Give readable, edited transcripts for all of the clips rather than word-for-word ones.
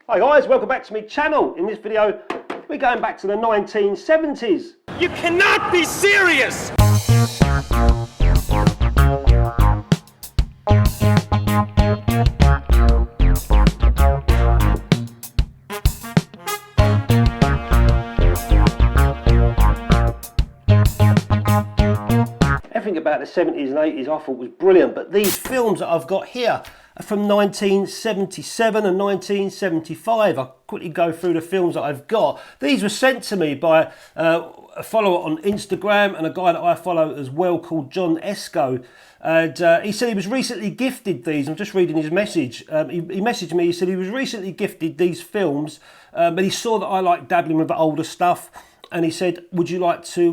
Hi guys, welcome back to my channel. In this video, we're going back to the 1970s. You cannot be serious! Everything about the 70s and 80s I thought was brilliant, but these films that I've got here are from 1977 and 1975. I'll quickly go through the films that I've got. These were sent to me by a follower on Instagram and a guy that I follow as well called John Esco. And he said he was recently gifted these. I'm just reading his message. He messaged me, he said he was recently gifted these films, but he saw that I like dabbling with the older stuff. And he said, would you like to,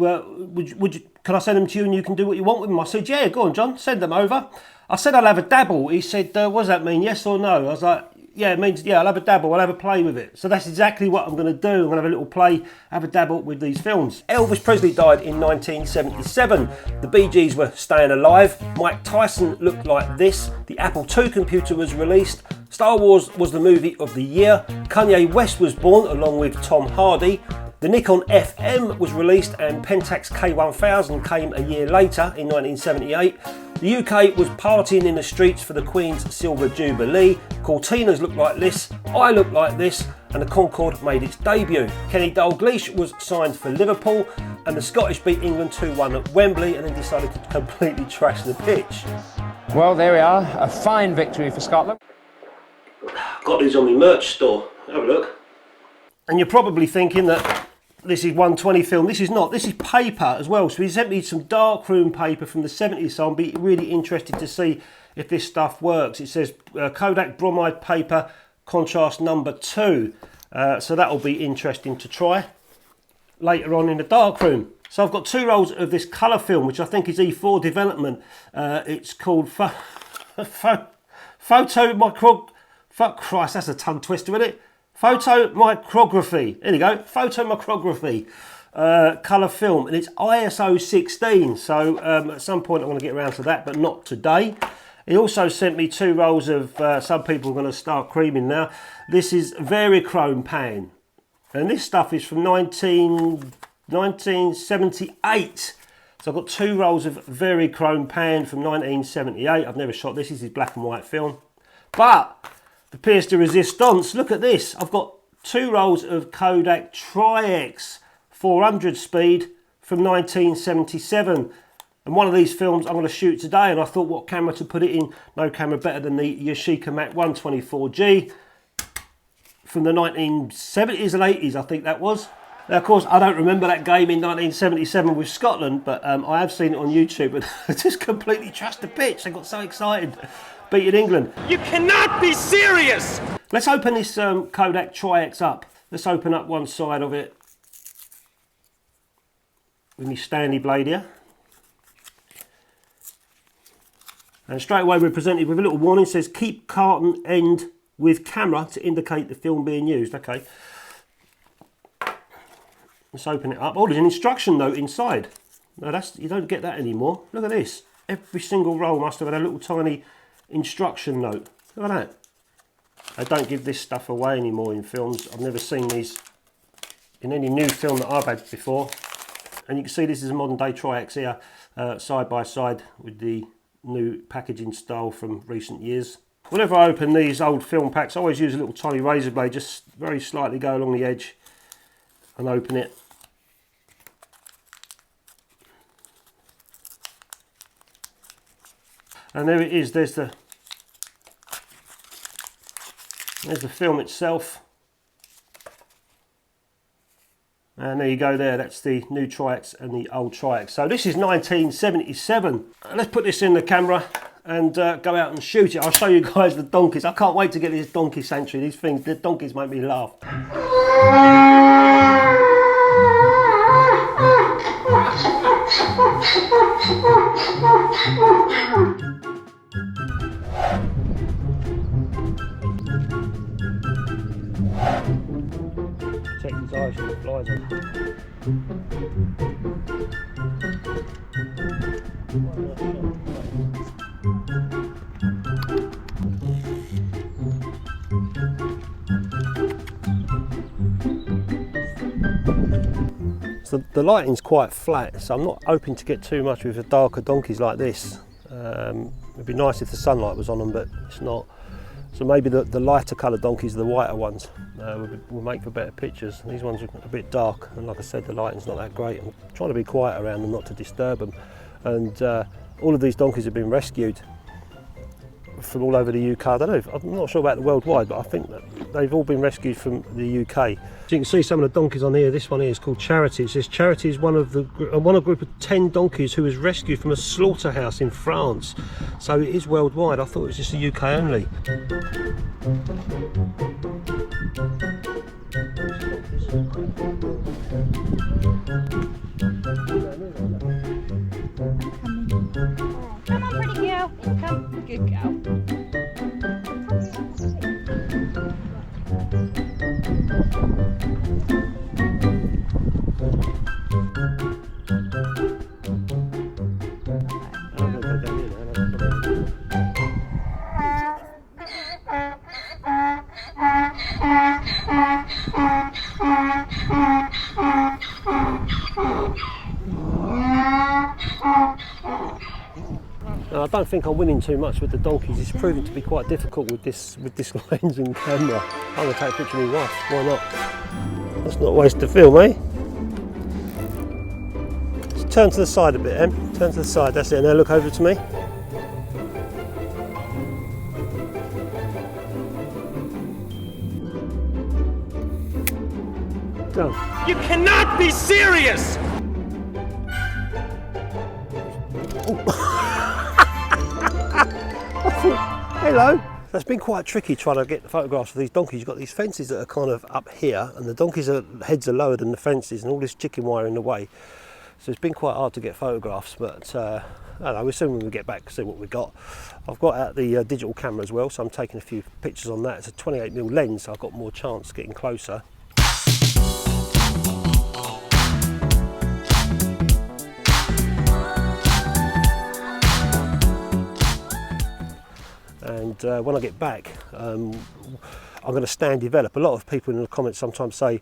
can I send them to you and you can do what you want with them? I said, yeah, go on, John, send them over. I said I'll have a dabble. He said, what does that mean, yes or no? I was like, yeah, it means, yeah, I'll have a dabble, I'll have a play with it. So that's exactly what I'm going to do. I'm going to have a little play, have a dabble with these films. Elvis Presley died in 1977. The Bee Gees were staying alive. Mike Tyson looked like this. The Apple II computer was released. Star Wars was the movie of the year. Kanye West was born along with Tom Hardy. The Nikon FM was released and Pentax K1000 came a year later in 1978. The UK was partying in the streets for the Queen's Silver Jubilee. Cortinas looked like this, I looked like this, and the Concorde made its debut. Kenny Dalglish was signed for Liverpool, and the Scottish beat England 2-1 at Wembley and then decided to completely trash the pitch. Well, there we are, a fine victory for Scotland. Got these on my merch store, have a look. And you're probably thinking that this is 120 film. This is not. This is paper as well. So he sent me some darkroom paper from the 70s. So I'll be really interested to see if this stuff works. It says Kodak bromide paper, contrast number 2. So that'll be interesting to try later on in the darkroom. So I've got 2 rolls of this colour film, which I think is E4 development. It's called Fuck Christ, that's a tongue twister, isn't it? Photomicrography. There you go. Photomicrography colour film, and it's ISO 16. So at some point I'm going to get around to that, but not today. He also sent me 2 rolls of. Some people are going to start creaming now. This is Verichrome pan, and this stuff is from 1978. So I've got 2 rolls of Verichrome pan from 1978. I've never shot this. This is black and white film, but the pièce de résistance, look at this. I've got 2 rolls of Kodak Tri-X 400 speed from 1977. And one of these films I'm going to shoot today, and I thought what camera to put it in. No camera better than the Yashica Mat 124G from the 1970s and 80s, I think that was. Now, of course, I don't remember that game in 1977 with Scotland, but I have seen it on YouTube, and I just completely trashed the pitch. I got so excited. Beating England. You cannot be serious! Let's open this Kodak Tri-X up. Let's open up one side of it with my Stanley blade here. And straight away we're presented with a little warning. It says keep carton end with camera to indicate the film being used. Okay. Let's open it up. Oh, there's an instruction note inside. No, you don't get that anymore. Look at this. Every single roll must have had a little tiny instruction note. Look at that. They don't give this stuff away anymore in films. I've never seen these in any new film that I've had before. And you can see this is a modern day Tri-X here, side by side with the new packaging style from recent years. Whenever I open these old film packs, I always use a little tiny razor blade, just very slightly go along the edge and open it. And there it is, there's the film itself. And there you go there, that's the new Tri-X and the old Tri-X. So this is 1977. Let's put this in the camera and go out and shoot it. I'll show you guys the donkeys. I can't wait to get this donkey sanctuary. These things, the donkeys make me laugh. Check his eyes from the flies on. So the lighting's quite flat, so I'm not hoping to get too much with the darker donkeys like this. It'd be nice if the sunlight was on them, but it's not. So maybe the lighter coloured donkeys, the whiter ones, will make for better pictures. These ones are a bit dark, and like I said, the lighting's not that great. I'm trying to be quiet around them, not to disturb them. And all of these donkeys have been rescued from all over the UK. I don't know, I'm not sure about the worldwide, but I think that they've all been rescued from the UK. So you can see some of the donkeys on here. This one here is called Charity. It says Charity is one of a group of 10 donkeys who was rescued from a slaughterhouse in France. So it is worldwide. I thought it was just the UK only. Come on, pretty girl. Come, good girl. Now, I don't think I'm winning too much with the donkeys. It's proving to be quite difficult with this lens and camera. I'm going to take a picture of my wife. Why not? Let's not waste the film, eh? Just turn to the side a bit, Em. Turn to the side. That's it. Now look over to me. Done. You cannot be serious! Hello. That's been quite tricky trying to get the photographs of these donkeys. You've got these fences that are kind of up here, and the donkeys' heads are lower than the fences, and all this chicken wire in the way. So it's been quite hard to get photographs, but I don't know, we'll soon when we get back see what we've got. I've got out the digital camera as well, so I'm taking a few pictures on that. It's a 28mm lens, so I've got more chance getting closer. And when I get back, I'm going to stand develop. A lot of people in the comments sometimes say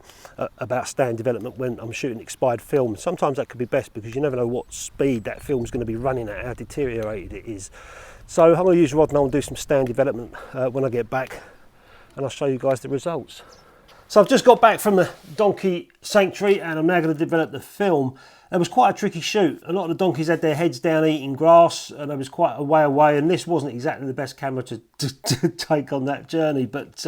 about stand development when I'm shooting expired film. Sometimes that could be best because you never know what speed that film's going to be running at, how deteriorated it is. So I'm going to use RODINAL and do some stand development when I get back, and I'll show you guys the results. So I've just got back from the donkey sanctuary, and I'm now going to develop the film. It was quite a tricky shoot. A lot of the donkeys had their heads down eating grass, and I was quite a way away, and this wasn't exactly the best camera to take on that journey, but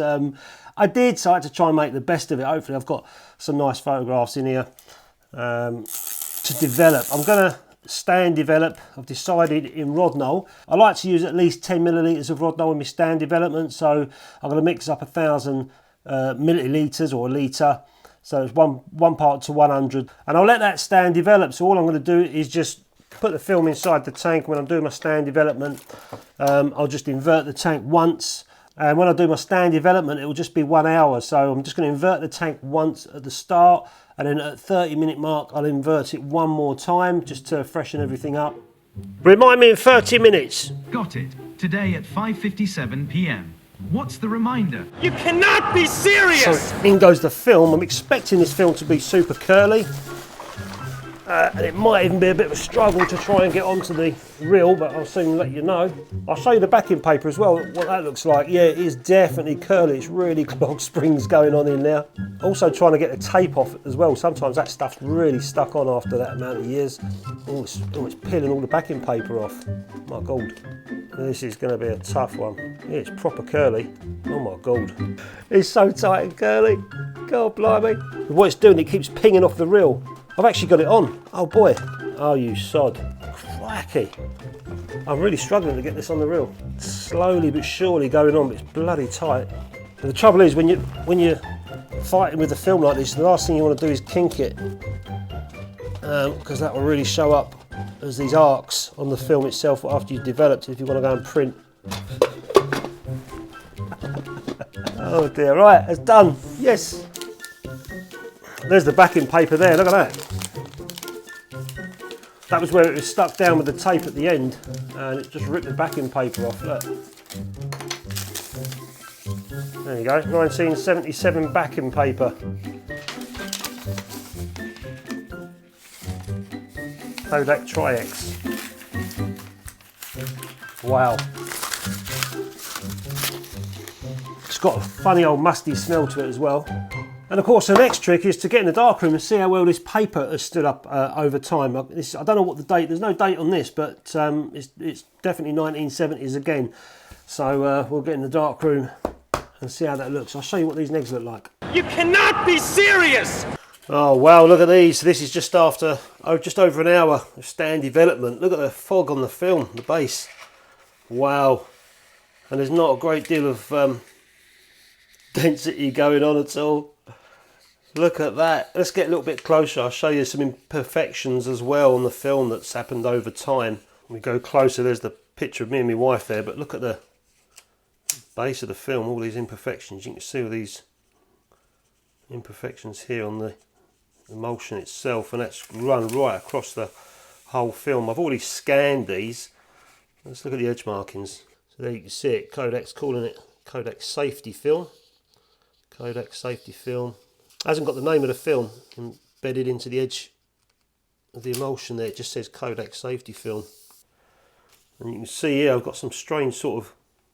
I did, so I had to try and make the best of it. Hopefully I've got some nice photographs in here to develop. I'm going to stand develop. I've decided in RODINAL. I like to use at least 10ml of RODINAL in my stand development, so I'm going to mix up 1,000 millilitres or a litre. So it's one part to 100, and I'll let that stand develop. So all I'm going to do is just put the film inside the tank. When I'm doing my stand development, I'll just invert the tank once, and when I do my stand development, it will just be 1 hour. So I'm just going to invert the tank once at the start, and then at the 30-minute mark, I'll invert it one more time just to freshen everything up. Remind me in 30 minutes. Got it. Today at 5:57 p.m. What's the reminder? You cannot be serious! So in goes the film. I'm expecting this film to be super curly, and it might even be a bit of a struggle to try and get onto the reel, but I'll soon let you know. I'll show you the backing paper as well, what that looks like. Yeah, it is definitely curly. It's really clogged springs going on in there. Also trying to get the tape off as well. Sometimes that stuff's really stuck on after that amount of years. Oh, it's peeling all the backing paper off. My God. This is going to be a tough one. Yeah, it's proper curly. Oh my God. It's so tight and curly. God blimey. What it's doing, it keeps pinging off the reel. I've actually got it on. Oh boy. Oh, you sod. Crikey. I'm really struggling to get this on the reel. Slowly but surely going on, but it's bloody tight. And the trouble is when you're fighting with a film like this, the last thing you want to do is kink it, because that will really show up as these arcs on the film itself after you've developed it if you want to go and print. Oh dear, right, it's done. Yes. There's the backing paper there, look at that. That was where it was stuck down with the tape at the end, and it just ripped the backing paper off, look. There you go, 1977 backing paper. Kodak Tri-X. Wow. It's got a funny old musty smell to it as well. And of course the next trick is to get in the darkroom and see how well this paper has stood up over time. I don't know what the date, there's no date on this, but it's definitely 1970s again. So we'll get in the darkroom and see how that looks. I'll show you what these negs look like. You cannot be serious! Oh wow, look at these. This is just after, just over an hour of stand development. Look at the fog on the film, the base. Wow. And there's not a great deal of density going on at all. Look at that. Let's get a little bit closer. I'll show you some imperfections as well on the film that's happened over time. When we go closer, there's the picture of me and my wife there, but look at the base of the film, all these imperfections. You can see all these imperfections here on the emulsion itself, and that's run right across the whole film. I've already scanned these. Let's look at the edge markings. So there you can see it. Kodak's calling it Kodak Safety Film. Kodak Safety Film. Hasn't got the name of the film embedded into the edge of the emulsion there. It just says Kodak Safety Film. And you can see here I've got some strange sort of,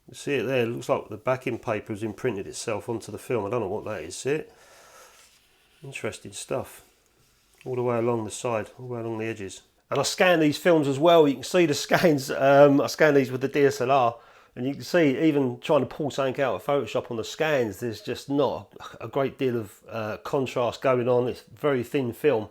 you see it there, it looks like the backing paper has imprinted itself onto the film. I don't know what that is, see it? Interesting stuff. All the way along the side, all the way along the edges. And I scan these films as well. You can see the scans, I scan these with the DSLR. And you can see, even trying to pull something out of Photoshop on the scans, there's just not a great deal of contrast going on. It's very thin film.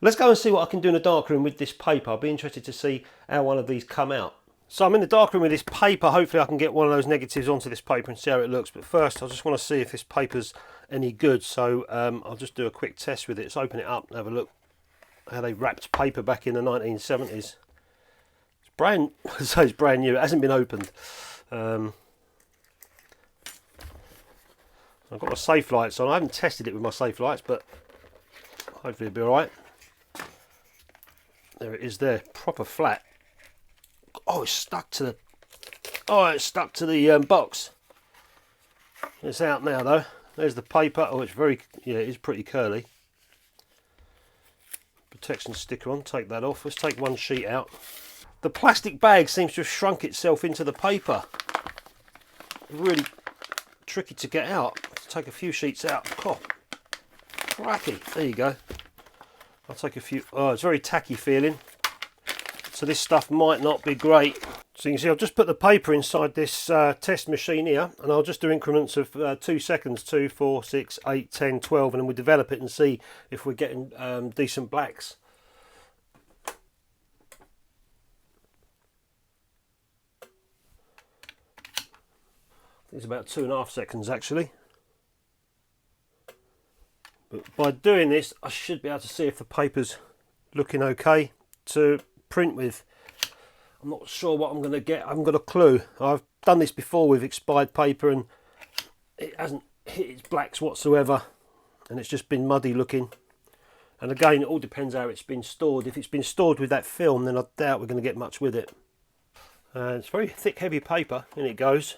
Let's go and see what I can do in the darkroom with this paper. I'll be interested to see how one of these come out. So I'm in the darkroom with this paper. Hopefully I can get one of those negatives onto this paper and see how it looks. But first, I just want to see if this paper's any good. So I'll just do a quick test with it. Let's open it up and have a look how they wrapped paper back in the 1970s. It's brand, so it's brand new. It hasn't been opened. I've got my safe lights on. I haven't tested it with my safe lights, but hopefully it'll be alright. There it is there, proper flat. Oh, it's stuck to the, box. It's out now though. There's the paper. Oh, it's very, yeah, it is pretty curly. Protection sticker on, take that off. Let's take one sheet out. The plastic bag seems to have shrunk itself into the paper. Really tricky to get out. Let's take a few sheets out. Oh, cracky. There you go. I'll take a few. Oh, it's very tacky feeling. So this stuff might not be great. So you can see I've just put the paper inside this test machine here, and I'll just do increments of 2 seconds, 2, 4, 6, 8, 10, 12, and then we'll develop it and see if we're getting decent blacks. It's about 2.5 seconds actually. But by doing this, I should be able to see if the paper's looking okay to print with. I'm not sure what I'm going to get. I haven't got a clue. I've done this before with expired paper and it hasn't hit its blacks whatsoever, and it's just been muddy looking. And again, it all depends how it's been stored. If it's been stored with that film, then I doubt we're going to get much with it. It's very thick, heavy paper. In it goes.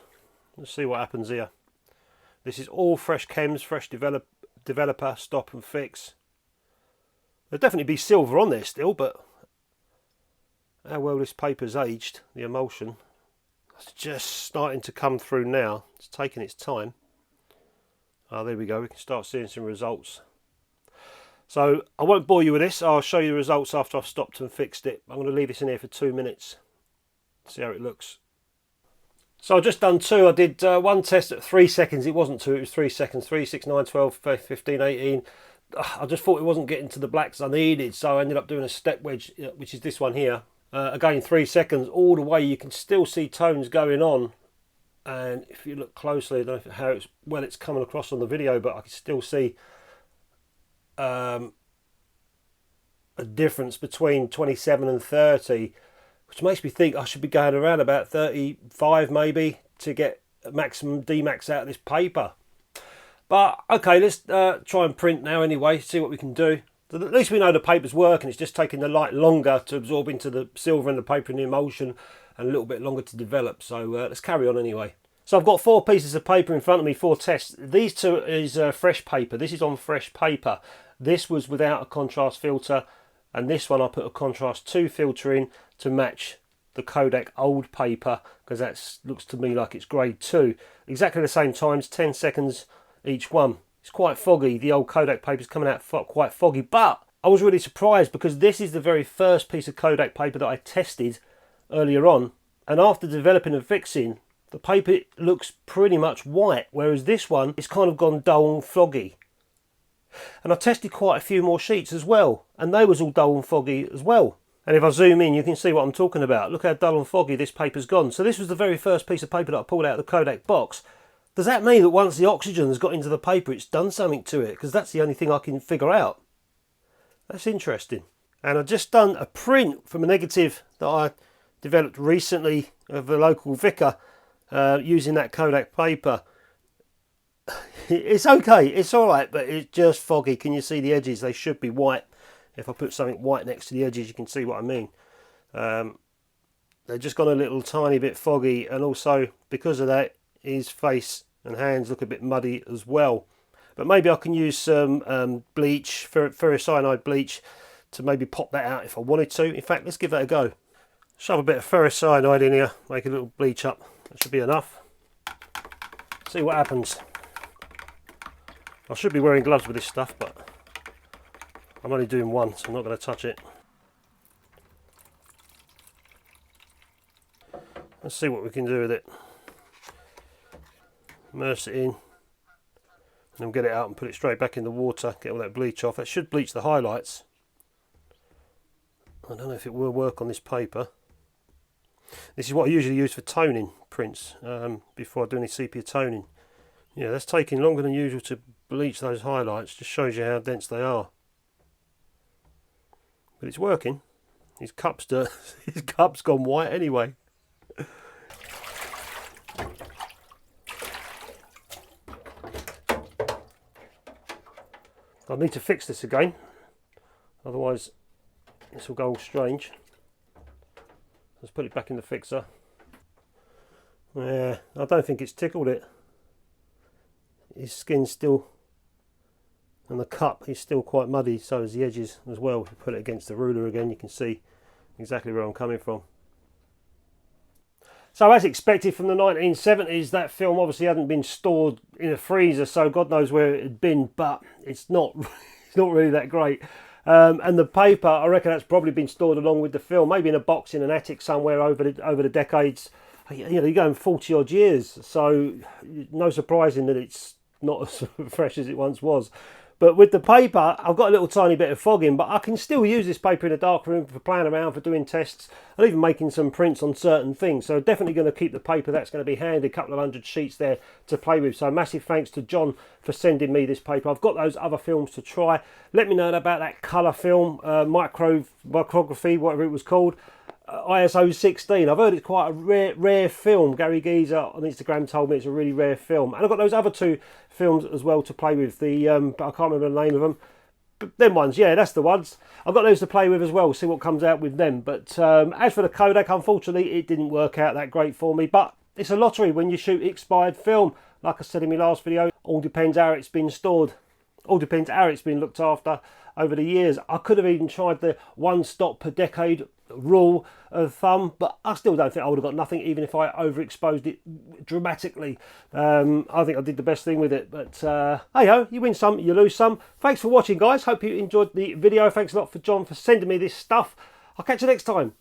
Let's see what happens here. This is all fresh chems, fresh developer, stop and fix. There'll definitely be silver on there still, but how well this paper's aged, the emulsion, it's just starting to come through now. It's taking its time. Oh, there we go. We can start seeing some results. So I won't bore you with this. I'll show you the results after I've stopped and fixed it. I'm going to leave this in here for 2 minutes. See how it looks. So I've just done two. I did one test at 3 seconds. It wasn't 2, it was 3 seconds. 3, 6, 9, 12, 15, 18. I just thought it wasn't getting to the blacks I needed, so I ended up doing a step wedge, which is this one here. Again, 3 seconds all the way. You can still see tones going on, and if you look closely, I don't know how well it's coming across on the video, but I can still see a difference between 27 and 30, which makes me think I should be going around about 35 maybe to get maximum D-max out of this paper. But okay, let's try and print now anyway, see what we can do. At least we know the paper's working. It's just taking the light longer to absorb into the silver and the paper and the emulsion, and a little bit longer to develop. So let's carry on anyway. So I've got 4 pieces of paper in front of me for tests. These two is fresh paper. This is on fresh paper. This was without a contrast filter. and this one I put a contrast 2 filter in to match the Kodak old paper, because that looks to me like it's grade 2. Exactly the same times, 10 seconds each one. It's quite foggy. The old Kodak paper's coming out quite foggy, but I was really surprised because this is the very first piece of Kodak paper that I tested earlier on, and after developing and fixing, the paper looks pretty much white, whereas this one is kind of gone dull and foggy. And I tested quite a few more sheets as well, and they was all dull and foggy as well. And if I zoom in, you can see what I'm talking about. Look how dull and foggy this paper's gone. So this was the very first piece of paper that I pulled out of the Kodak box. Does that mean that once the oxygen has got into the paper, it's done something to it? Because that's the only thing I can figure out. That's interesting. And I've just done a print from a negative that I developed recently of a local vicar using that Kodak paper. It's okay, it's alright, but it's just foggy. Can you see the edges? They should be white. If I put something white next to the edges, you can see what I mean. They've just gone a little tiny bit foggy, and also because of that, his face and hands look a bit muddy as well. But maybe I can use some bleach, ferrocyanide bleach, to maybe pop that out if I wanted to. In fact, let's give that a go. Shove a bit of ferrocyanide in here, make a little bleach up. That should be enough. See what happens. I should be wearing gloves with this stuff, but I'm only doing one, so I'm not going to touch it. Let's see what we can do with it. Immerse it in, and then get it out and put it straight back in the water, get all that bleach off. That should bleach the highlights. I don't know if it will work on this paper. This is what I usually use for toning prints, before I do any sepia toning. Yeah, that's taking longer than usual to bleach those highlights. Just shows you how dense they are. But it's working. His cup's gone white anyway. I need to fix this again, otherwise this will go all strange. Let's put it back in the fixer. Yeah, I don't think it's tickled it. His skin's still, and the cup is still quite muddy, so is the edges as well. If you put it against the ruler again, you can see exactly where I'm coming from. So as expected from the 1970s, that film obviously hadn't been stored in a freezer, so God knows where it had been, but it's not really that great. And the paper, I reckon that's probably been stored along with the film, maybe in a box in an attic somewhere over the decades. You know, you're going 40 odd years, so no surprising that it's not as fresh as it once was. But with the paper, I've got a little tiny bit of fogging, but I can still use this paper in a darkroom for playing around, for doing tests, and even making some prints on certain things. So definitely going to keep the paper. That's going to be handy. A couple of 100 sheets there to play with. So massive thanks to John for sending me this paper. I've got those other films to try. Let me know about that colour film, micrography, whatever it was called. ISO 16. I've heard it's quite a rare film. Gary Geezer on Instagram told me it's a really rare film. And I've got those other 2 films as well to play with. But I can't remember the name of them. But them ones, yeah, that's the ones. I've got those to play with as well, see what comes out with them. But as for the Kodak, unfortunately, it didn't work out that great for me. But it's a lottery when you shoot expired film. Like I said in my last video, all depends how it's been stored. All depends how it's been looked after over the years. I could have even tried the 1 stop per decade rule of thumb, but I still don't think I would have got nothing, even if I overexposed it dramatically. I think I did the best thing with it, but hey ho, you win some, you lose some. Thanks for watching, guys. Hope you enjoyed the video. Thanks a lot for John for sending me this stuff. I'll catch you next time.